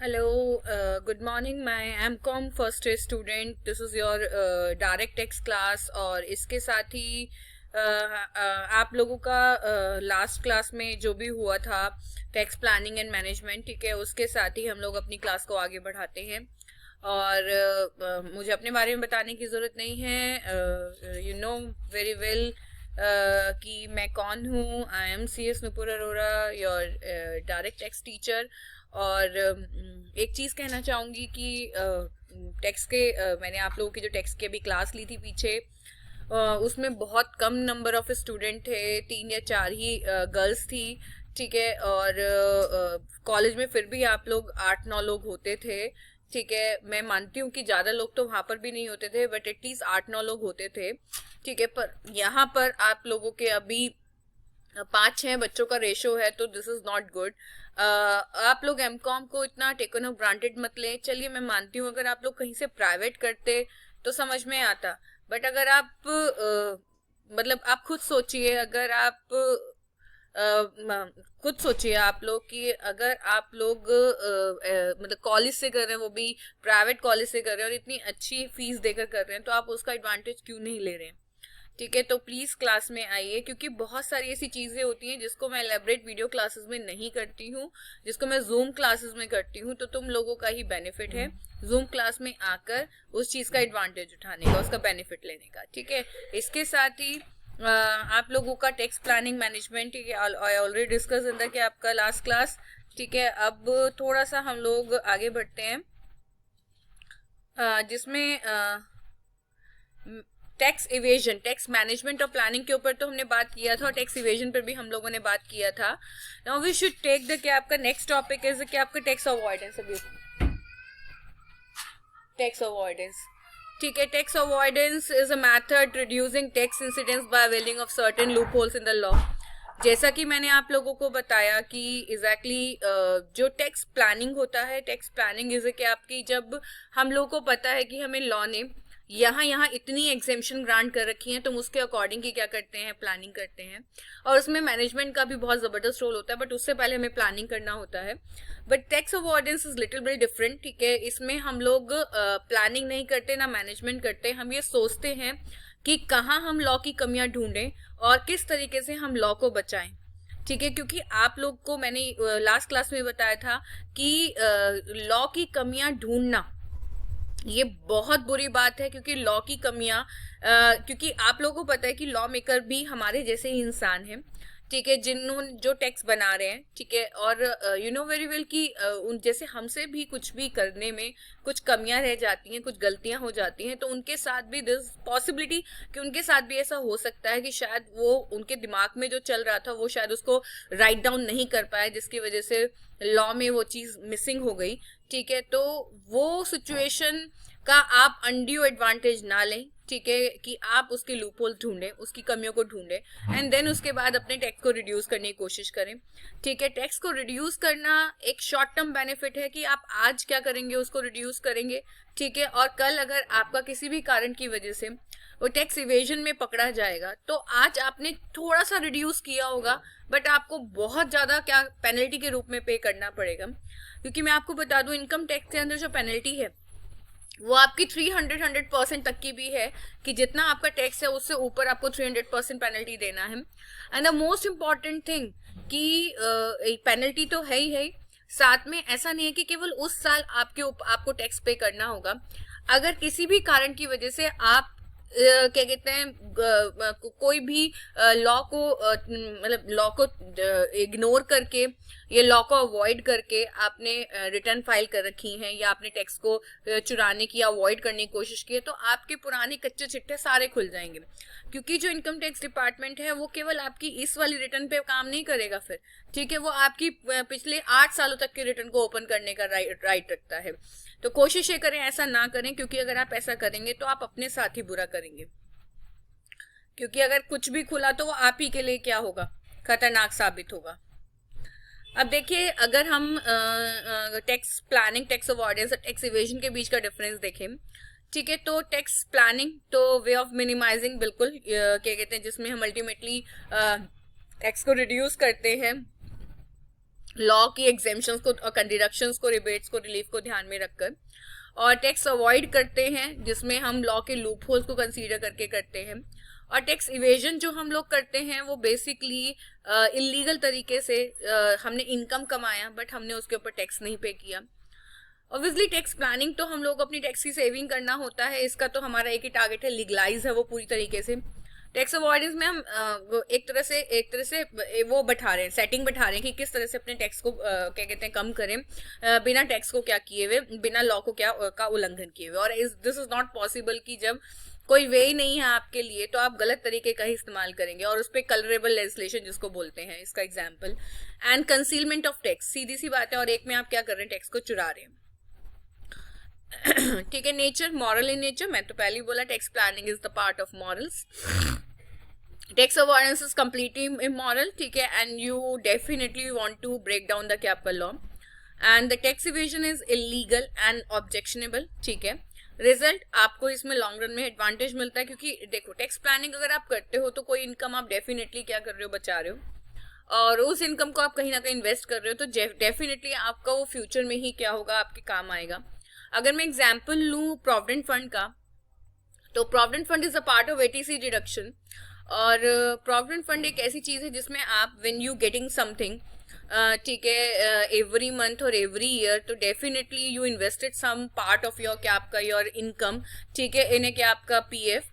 Hello, good morning. मैं MCom first year student. This is your direct tax class. और इसके साथ ही आप लोगों का लास्ट क्लास में जो भी हुआ था टेक्स्ट प्लानिंग एंड मैनेजमेंट, ठीक है, उसके साथ ही हम लोग अपनी क्लास को आगे बढ़ाते हैं. और मुझे अपने बारे में बताने की ज़रूरत नहीं है. यू नो वेरी वेल कि मैं कौन हूँ. I am C S Nupur Arora, your direct tax teacher. और एक चीज़ कहना चाहूँगी कि टेक्स्ट के मैंने आप लोगों की जो टेक्स्ट की अभी क्लास ली थी पीछे, उसमें बहुत कम नंबर ऑफ स्टूडेंट थे, 3 या 4 ही गर्ल्स थी, ठीक है. और कॉलेज में फिर भी आप लोग 8-9 लोग होते थे, ठीक है. मैं मानती हूँ कि ज़्यादा लोग तो वहाँ पर भी नहीं होते थे, बट एटलीस्ट 8-9 लोग होते थे, ठीक है. पर यहाँ पर आप लोगों के अभी 5-6 बच्चों का रेशो है, तो दिस इज नॉट गुड. आप लोग एमकॉम को इतना टेकन ऑफ ग्रांटेड मत लें. चलिए, मैं मानती हूँ अगर आप लोग कहीं से प्राइवेट करते तो समझ में आता, बट अगर आप मतलब आप खुद सोचिए, अगर आप खुद सोचिए आप लोग कि अगर आप लोग मतलब कॉलेज से कर रहे हैं, वो भी प्राइवेट कॉलेज से कर रहे हैं, और इतनी अच्छी फीस देकर कर रहे हैं, तो आप उसका एडवांटेज क्यों नहीं ले रहे हैं, ठीक है. तो प्लीज क्लास में आइए, क्योंकि बहुत सारी ऐसी चीजें होती हैं जिसको मैं एलेबरेट वीडियो क्लासेस में नहीं करती हूँ, जिसको मैं जूम क्लासेस में करती हूँ. तो तुम लोगों का ही बेनिफिट है जूम क्लास में आकर उस चीज का एडवांटेज उठाने का, उसका बेनिफिट लेने का, ठीक है. इसके साथ ही आप लोगों का टेक्स्ट प्लानिंग मैनेजमेंट, ठीक है, I already discuss in the कि आपका लास्ट क्लास, ठीक है. अब थोड़ा सा हम लोग आगे बढ़ते हैं, जिसमें टैक्स इवेजन, टैक्स मैनेजमेंट और प्लानिंग के ऊपर तो हमने बात किया था, और टैक्स इवेजन पर भी हम लोगों ने बात किया था. Now we should take the, कि आपका नेक्स्ट टॉपिक है कि आपका टैक्स अवॉइडेंस. अभी टैक्स अवॉइडेंस, ठीक है. Tax avoidance is a method reducing tax incidence by availing of certain loopholes in the law. जैसा कि मैंने आप लोगों को बताया कि एग्जैक्टली जो टैक्स प्लानिंग होता है, टैक्स प्लानिंग इज कि आपकी, जब हम लोगों को पता है कि हमें लॉ ने यहाँ यहाँ इतनी एग्जेम्पशन ग्रांट कर रखी है, तो हम उसके अकॉर्डिंग ही क्या करते हैं, प्लानिंग करते हैं. और उसमें मैनेजमेंट का भी बहुत ज़बरदस्त रोल होता है, बट उससे पहले हमें प्लानिंग करना होता है. But tax avoidance is little bit different, ठीक है. इसमें हम लोग प्लानिंग नहीं करते ना मैनेजमेंट करते. हम ये सोचते हैं कि कहाँ हम लॉ की कमियां ढूंढें और किस तरीके से हम लॉ को बचाएं, ठीक है. क्योंकि आप लोग को मैंने लास्ट क्लास में बताया था कि लॉ की कमियां ढूंढना ये बहुत बुरी बात है, क्योंकि लॉ की कमियां, क्योंकि आप लोगों को पता है कि लॉ मेकर भी हमारे जैसे ही इंसान हैं, ठीक है, जिन्होंने जो टैक्स बना रहे हैं, ठीक है. और यू नो वेरी वेल कि उन जैसे हमसे भी कुछ भी करने में कुछ कमियां रह जाती हैं, कुछ गलतियां हो जाती हैं, तो उनके साथ भी दिस पॉसिबिलिटी कि उनके साथ भी ऐसा हो सकता है कि शायद वो उनके दिमाग में जो चल रहा था वो शायद उसको राइट डाउन नहीं कर पाए, जिसकी वजह से लॉ में वो चीज मिसिंग हो गई, ठीक है. तो वो सिचुएशन का आप अनड्यू एडवांटेज ना लें, ठीक है, कि आप उसके लूपहोल ढूंढें, उसकी कमियों को ढूंढें, एंड देन उसके बाद अपने टैक्स को रिड्यूस करने की कोशिश करें, ठीक है. टैक्स को रिड्यूस करना एक शॉर्ट टर्म बेनिफिट है कि आप आज क्या करेंगे, उसको रिड्यूस करेंगे, ठीक है. और कल अगर आपका किसी भी कारण की वजह से वो टैक्स इवेजन में पकड़ा जाएगा, तो आज आपने थोड़ा सा रिड्यूस किया होगा, बट आपको बहुत ज्यादा क्या पेनल्टी के रूप में पे करना पड़ेगा. क्योंकि मैं आपको बता दूं, इनकम टैक्स के अंदर जो पेनल्टी है वो आपकी 300% तक की भी है, कि जितना आपका टैक्स है उससे ऊपर आपको 300% पेनल्टी देना है. And the most important thing कि पेनल्टी तो है ही है, साथ में ऐसा नहीं है कि केवल उस साल आपको टैक्स पे करना होगा. अगर किसी भी कारण की वजह से आप क्या कहते हैं, कोई भी लॉ को मतलब लॉ को इग्नोर करके, ये लॉ को अवॉइड करके आपने रिटर्न फाइल कर रखी हैं, या आपने टैक्स को चुराने की, अवॉइड करने की कोशिश की है, तो आपके पुराने कच्चे चिट्ठे सारे खुल जाएंगे. क्योंकि जो इनकम टैक्स डिपार्टमेंट है वो केवल आपकी इस वाली रिटर्न पे काम नहीं करेगा फिर, ठीक है, वो आपकी पिछले 8 सालों तक के रिटर्न को ओपन करने का राइट रखता है. तो कोशिश ये करें ऐसा ना करें, क्योंकि अगर आप ऐसा करेंगे तो आप अपने साथ ही बुरा करेंगे. क्योंकि अगर कुछ भी खुला तो वो आप ही के लिए क्या होगा, खतरनाक साबित होगा. अब देखिए, अगर हम टैक्स प्लानिंग, टैक्स अवॉइडेंस और टैक्स इवेजन के बीच का डिफरेंस देखें, ठीक है, तो टैक्स प्लानिंग तो वे ऑफ मिनिमाइजिंग, बिल्कुल क्या कहते हैं, जिसमें हम अल्टीमेटली टैक्स को रिड्यूस करते हैं, लॉ की एग्जेम्पशंस को और डिडक्शंस को, रिबेट्स को, रिलीफ को ध्यान में रखकर, और टैक्स अवॉइड करते हैं जिसमें हम लॉ के लूप होल्स को कंसीडर करके करते हैं, और टैक्स इवेजन जो हम लोग करते हैं वो बेसिकली इलीगल तरीके से हमने इनकम कमाया बट हमने उसके ऊपर टैक्स नहीं पे किया। ऑब्वियसली टैक्स प्लानिंग तो हम लोग अपनी टैक्स की सेविंग करना होता है, इसका तो हमारा एक ही टारगेट है, लीगलाइज है वो पूरी तरीके से। टैक्स अवॉइडेंस में हम एक तरह से वो बैठा रहे हैं, सेटिंग बैठा रहे हैं कि किस तरह से अपने टैक्स को क्या कहते हैं कम करें, बिना टैक्स को क्या किए हुए, बिना लॉ को क्या का उल्लंघन किए हुए। और दिस इज नॉट पॉसिबल कि जब कोई वे ही नहीं है आपके लिए तो आप गलत तरीके का ही इस्तेमाल करेंगे, और उस पर कलरेबल लेजिस्लेशन जिसको बोलते हैं, इसका example. And concealment of tax, सीधी सी बात है, और एक में आप क्या कर रहे हैं, टैक्स को चुरा रहे हैं। ठीक है। नेचर, मॉरल इन नेचर, मैं तो पहले ही बोला tax planning is the part of morals. Tax avoidance is completely immoral, ठीक है, and you definitely want to break down the capital law, and the tax evasion is illegal and objectionable, ठीक है। Result, आपको इसमें long run में advantage मिलता है, क्योंकि देखो टैक्स प्लानिंग अगर आप करते हो तो कोई इनकम आप डेफिनेटली क्या कर रहे हो, बचा रहे हो, और उस इनकम को आप कहीं ना कहीं इन्वेस्ट कर रहे हो, तो डेफिनेटली आपका वो फ्यूचर में ही क्या होगा, आपके काम आएगा। अगर मैं एग्जाम्पल लूँ प्रोविडेंट फंड का, तो provident fund is a part of ATC deduction, और प्रोविडेंट फंड एक ऐसी चीज है जिसमें आप व्हेन यू गेटिंग समथिंग, ठीक है, एवरी मंथ और एवरी ईयर, तो definitely you invested some part of your क्या आपका योर इनकम, ठीक है, इन क्या आपका PF,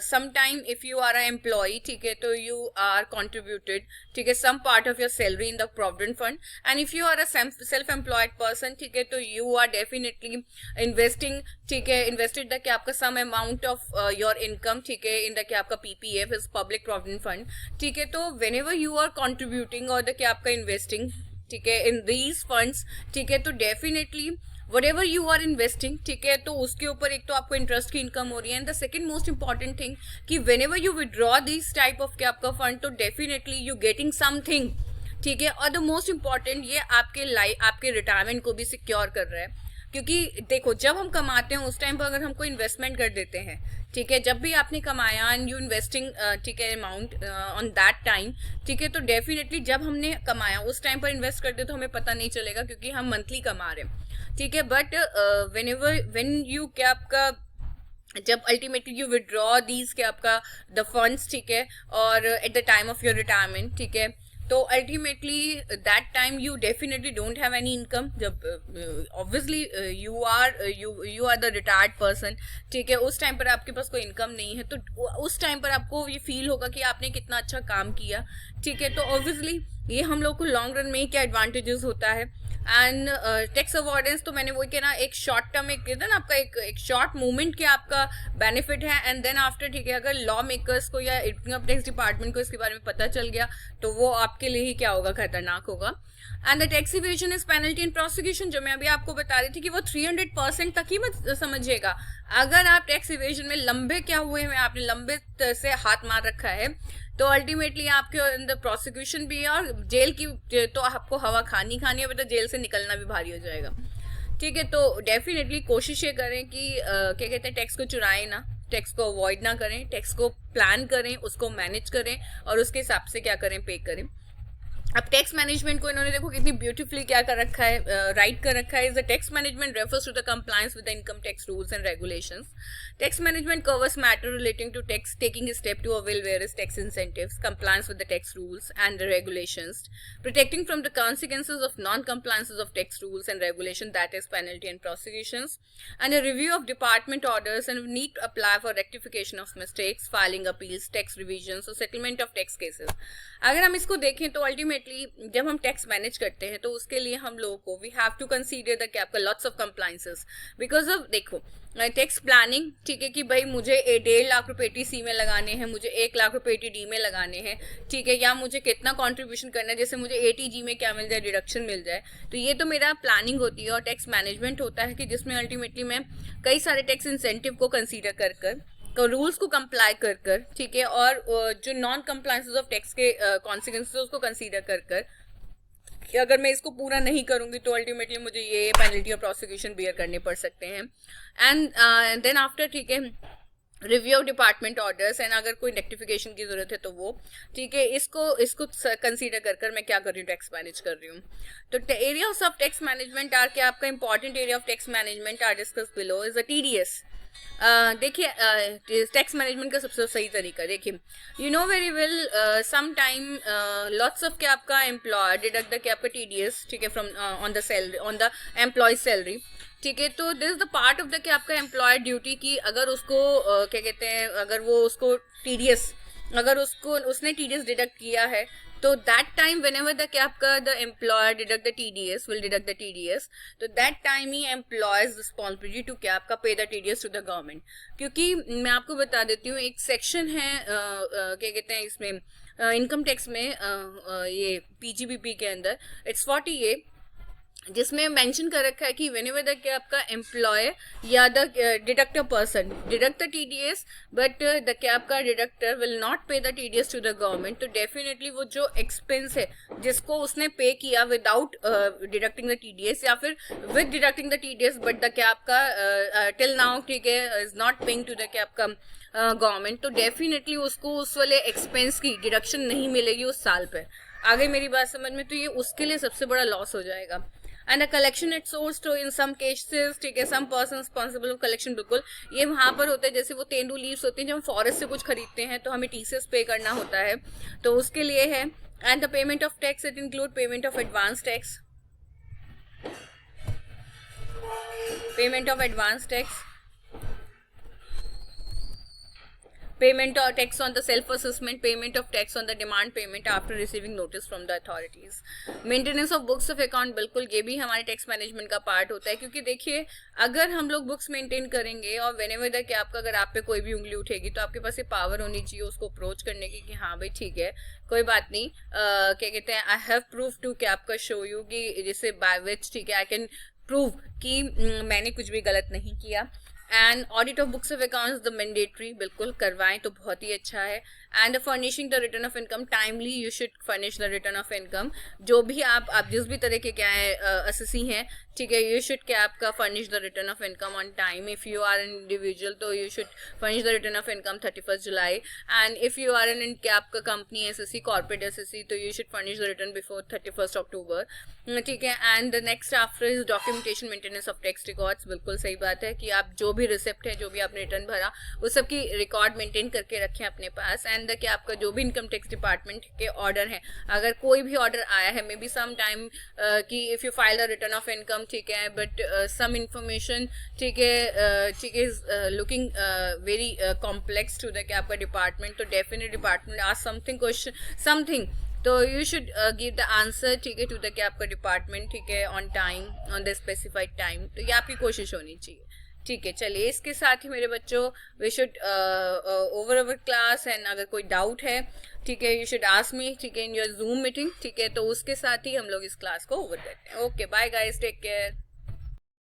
sometime if you are an employee, ठीक है, तो you are contributed, ठीक है, some part of your salary in the provident fund, and if you are a self-employed person, ठीक है, तो you are definitely investing, ठीक है, invested द क्या आपका some amount of your income, ठीक है, in द क्या आपका PPF is public provident fund, ठीक है, तो whenever you are contributing और द क्या आपका investing, ठीक है, in these funds, ठीक है, तो definitely whatever you are investing, ठीक है, तो उसके ऊपर एक तो आपको इंटरेस्ट की इनकम हो रही है, and the second most important thing कि whenever you withdraw this type of क्या आपका फंड, तो डेफिनेटली यू गेटिंग समथिंग, ठीक है, और द मोस्ट इंपॉर्टेंट ये आपके रिटायरमेंट को भी सिक्योर कर रहा है, क्योंकि देखो जब हम कमाते हैं उस टाइम पर अगर हम कोई इन्वेस्टमेंट कर देते हैं, ठीक है, जब भी आपने कमाया एंड यू इन्वेस्टिंग, ठीक है, अमाउंट ऑन दैट टाइम, ठीक है, तो डेफिनेटली जब हमने कमाया उस टाइम पर इन्वेस्ट करते तो हमें पता नहीं चलेगा क्योंकि हम मंथली कमा रहे हैं, ठीक है, बट व्हेन यू क्या आपका जब अल्टीमेटली यू विड्रॉ दीज क्या आपका द फंड्स, ठीक है, और at the time of your retirement, ठीक है, तो ultimately that time you definitely don't have any income, जब obviously you are the retired person, ठीक है, उस टाइम पर आपके पास कोई इनकम नहीं है, तो उस टाइम पर आपको ये फील होगा कि आपने कितना अच्छा काम किया, ठीक है, तो ऑब्वियसली ये हम लोग को लॉन्ग रन में ही क्या एडवांटेजेस होता है। एंड टैक्स अवॉइडेंस तो मैंने वही कहना, एक शॉर्ट टर्म एक कहते हैं ना आपका एक शॉर्ट मूवमेंट के आपका बेनिफिट है, एंड देन आफ्टर, ठीक है, अगर लॉ मेकर्स को या इनकम टैक्स डिपार्टमेंट को इसके बारे में पता चल गया तो वो आपके लिए ही क्या होगा, खतरनाक होगा। And the tax evasion is penalty and prosecution, जो मैं अभी आपको बता रही थी कि वो 300% तक ही मत समझिएगा। अगर आप टैक्स इवेजन में लंबे क्या हुए हैं, आपने लंबे से हाथ मार रखा है, तो अल्टीमेटली आपके अंदर प्रोसिक्यूशन भी है और जेल की तो आपको हवा खानी है, तो जेल से निकलना भी भारी हो जाएगा, ठीक है। तो डेफिनेटली कोशिश ये करें कि क्या कहते हैं, टैक्स को चुराएं ना, टैक्स को अवॉइड ना करें, टैक्स को प्लान करें, उसको मैनेज करें और उसके हिसाब से क्या करें, पे करें। अब टैक्स मैनेजमेंट को इन्होंने देखो कितनी ब्यूटीफुली क्या कर रखा है, राइट कर रखा है। Is the tax management refers to the compliance with the income tax rules and regulations. Tax management covers matter relating to tax taking step to avail various tax incentives, compliance with the tax rules and the regulations, protecting from the consequences of non-compliances of tax rules and regulation, that is penalty and prosecutions, and a review of department orders and need to apply for rectification of mistakes, filing appeals, tax revisions or settlement of tax cases। अगर हम इसको देखें तो ultimately जब हम tax manage करते हैं तो उसके लिए हम लोगों को we have to consider the cap lots of compliances because of देखो टैक्स प्लानिंग, ठीक है, कि भाई मुझे 1.5 लाख रुपए टीसी में लगाने हैं, मुझे 1 लाख रुपए टीडी में लगाने हैं, ठीक है, या मुझे कितना कंट्रीब्यूशन करना है, जैसे मुझे एटीजी में क्या मिल जाए, डिडक्शन मिल जाए, तो ये तो मेरा प्लानिंग होती है। और टैक्स मैनेजमेंट होता है कि जिसमें अल्टीमेटली मैं कई सारे टैक्स इंसेंटिव को कंसीडर कर तो रूल्स को कंप्लाई कर ठीक है, और जो नॉन कंप्लायंसेस ऑफ टैक्स के कॉन्सिक्वेंसेस उसको कंसीडर कर कि अगर मैं इसको पूरा नहीं करूंगी तो अल्टीमेटली मुझे ये पेनल्टी और प्रोसिक्यूशन बियर करने पड़ सकते हैं। एंड देन आफ्टर, ठीक है, review of department orders and अगर कोई रेक्टिफिकेशन की जरूरत है तो वो, ठीक है, इसको कंसीडर कर मैं क्या कर रही हूँ, टैक्स मैनेज कर रही हूँ। तो areas of tax management are, क्या आपका important area of tax management are discuss below is the TDS. देखिए टैक्स मैनेजमेंट का सबसे सही तरीका देखिए, you know very well some time lots of क्या आपका एम्प्लॉय डिडक्ट द क्या आपका टीडीएस, ठीक है, from on the salary, on the employ salary, ठीक है। तो this is the part of the क्या आपका एम्प्लॉय ड्यूटी की, अगर उसको क्या कहते हैं, अगर वो उसको टीडीएस, अगर उसको उसने टीडीएस डिडक्ट किया है, तो that time whenever the क्या आपका the employer deduct the TDS will deduct the TDS, तो दैट टाइम ही एम्प्लॉयज रिस्पॉन्सिबिलिटी टू क्या आपका pay the TDS to the government. क्योंकि मैं आपको बता देती हूँ, एक सेक्शन है क्या कहते हैं इसमें इनकम टैक्स में ये पीजीबीपी के अंदर, इट्स 40A, जिसमें मेंशन कर रखा है कि व्हेनेवर द क्या आपका एम्प्लॉय या the deductor person deduct the TDS but the क्या आपका deductor will not pay the TDS to the government, तो डेफिनेटली वो जो एक्सपेंस है जिसको उसने पे किया विदाउट डिडक्टिंग द टीडीएस या फिर with deducting the TDS but the क्या आपका टिल नाउ, ठीक है, is not paying to the क्या आपका गवर्नमेंट, तो डेफिनेटली उसको उस वाले एक्सपेंस की डिडक्शन नहीं मिलेगी उस साल पे। आगे मेरी बात समझ में, तो ये उसके लिए सबसे बड़ा लॉस हो जाएगा। And the collection at source too in some cases, ठीक है, some person responsible of collection, बिल्कुल ये वहां पर होता है जैसे वो तेंदू लीव्स होती हैं, जब हम फॉरेस्ट से कुछ खरीदते हैं तो हमें टीसीएस पे करना होता है, तो उसके लिए है। And the payment of tax it include payment of advance tax, payment of advance tax, payment or tax on the self assessment, payment of tax on the demand payment after receiving notice from the authorities, maintenance of books of account, बिल्कुल ये भी हमारे tax management का part होता है। क्योंकि देखिए अगर हम लोग बुक्स मेंटेन करेंगे और व्हेनेवर दैट कि आपका अगर आप पे कोई भी उंगली उठेगी तो आपके पास ये पावर होनी चाहिए उसको अप्रोच करने की कि हाँ भाई ठीक है कोई बात नहीं, क्या कहते हैं, आई हैव प्रूफ टू कि आपका शो यू कि जैसे बाय विच, ठीक है, आई कैन प्रूव कि मैंने कुछ भी गलत नहीं किया। And audit of books of accounts the mandatory, बिल्कुल करवाएं तो बहुत ही अच्छा है। And furnishing the return of income timely, you should furnish the return of income, जो भी आप जिस भी तरह के क्या है असेसी हैं, ठीक है, यू शुड क्या आपका furnish the return of income on time. If you are an individual तो you should furnish the return of income 31 July, and if you are an क्या आपका कंपनी एसएससी कॉर्पोरेट एसएससी तो you should furnish the return before 31 October, ठीक है। And the next after is documentation maintenance of tax records, बिल्कुल सही बात है कि आप जो भी रिसिप्ट है, जो भी आपने रिटर्न भरा, उस सब की रिकॉर्ड मेंटेन करके रखें अपने पास। एंड कि आपका जो भी इनकम टैक्स डिपार्टमेंट के ऑर्डर है, अगर कोई भी ऑर्डर आया है, मे बी सम टाइम कि if you file a return of income, ठीक है, बट सम इंफॉर्मेशन, ठीक है, ठीक है, looking very complex to the क्या आपका डिपार्टमेंट, तो डेफिनेट डिपार्टमेंट आज समथिंग क्वेश्चन समथिंग, तो you should give the answer, ठीक है, टू द क्या आपका डिपार्टमेंट, ठीक है, on time, on the specified time, तो ये आपकी कोशिश होनी चाहिए। ठीक है, चलिए इसके साथ ही मेरे बच्चों we should over our class, and अगर कोई डाउट है, ठीक है, यू शुड आस्क मी, ठीक है, इन योर जूम मीटिंग, ठीक है, तो उसके साथ ही हम लोग इस क्लास को ओवर करते हैं। Okay, bye guys, take care.